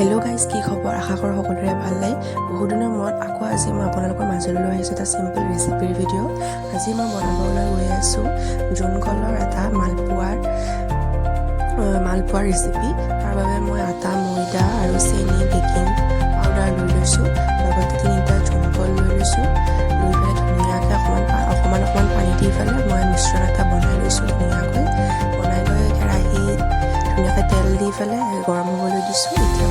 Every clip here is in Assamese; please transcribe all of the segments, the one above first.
হেল্ল' গাইজ, কি খবৰ? আশা কৰোঁ সকলোৰে ভাল লাগে। বহুত দিনৰ মূৰত আকৌ আজি মই আপোনালোকৰ মাজলৈ লৈ আহিছোঁ এটা চিম্পল ৰেচিপিৰ ভিডিঅ'। আজি মই বনাবলৈ গৈ আছোঁ জোন কলৰ এটা মালপোৱাৰ ৰেচিপি। তাৰ বাবে মই আটা, ময়দা আৰু চেনি, বেকিং পাউডাৰ লৈ লৈছোঁ। লগতে 3টা জোন কল লৈ লৈছোঁ। লৈ পেলাই ধুনীয়াকৈ অকণমান পানী দি পেলাই মই মিশ্ৰণ এটা বনাই লৈছোঁ। ধুনীয়াকৈ বনাই লৈ কেৰাহীত ধুনীয়াকৈ তেল দি পেলাই গৰম হ'বলৈ দিছোঁ। এতিয়া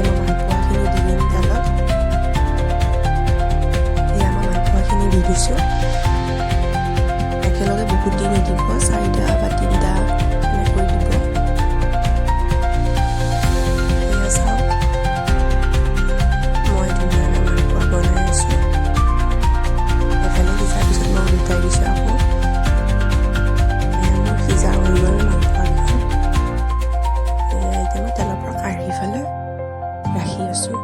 মই মালপোৱাখিনি দি দিম তেলত। এয়া মই মালপোৱাখিনি দি দিছোঁ। একেলগে বহুত দি নিদিব, 4টা বা 3টা এনেকৈ দিব। এয়া চাওক, মই ধুনীয়াকৈ মালপোৱা বনাই আছোঁ। এফালে সিজাৰ পিছত মই উলটাই দিছোঁ আকৌ। এয়া মোৰ সিজা হৈ গ'ল মালপোৱাখন। এতিয়া মই তেলৰ পৰা কাঢ়ি পেলাই ৰাখি আছোঁ।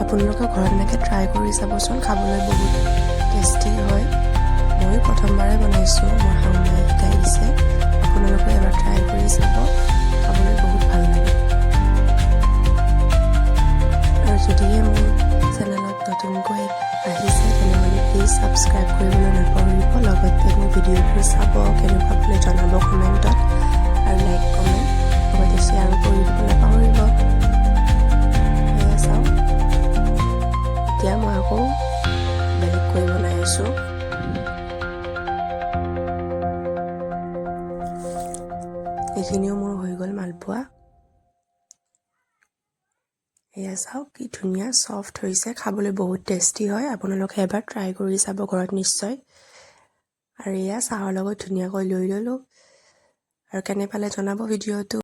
আপোনালোকে ঘৰত এনেকৈ ট্ৰাই কৰি চাবচোন, খাবলৈ বহুত টেষ্টি হয়। ময়ো প্ৰথমবাৰে বনাইছোঁ, মোৰ শাহুমায়ে শিকাই দিছে। আপোনালোকে এবাৰ ট্ৰাই কৰি চাব, খাবলৈ বহুত ভাল লাগে। আৰু যদিহে মোৰ চেনেলত নতুনকৈ আহিছে তেনেহ'লে প্লিজ ছাবস্ক্ৰাইব কৰিবলৈ নাপাহৰিব। লগতে মোৰ ভিডিঅ'বোৰ চাব, কেনেকুৱা পালে জনাব কমেণ্টত, আৰু লাইক কমেণ্ট লগতে শ্বেয়াৰ কৰি দিবলৈ নাপাহৰিব। এয়া চাওক, এতিয়া মই আকৌ বেলেগকৈ বনাই আছোঁ। এইখিনিও মোৰ হৈ গ'ল মালপোৱা। এয়া চাওক কি ধুনীয়া ছফ্ট হৈছে, খাবলৈ বহুত টেষ্টি হয়। আপোনালোকে এবাৰ ট্ৰাই কৰি চাব ঘৰত নিশ্চয়। আৰু এয়া চাহৰ লগত ধুনীয়াকৈ লৈ ল'লোঁ। আৰু কেনে পালে জনাব ভিডিঅ'টো।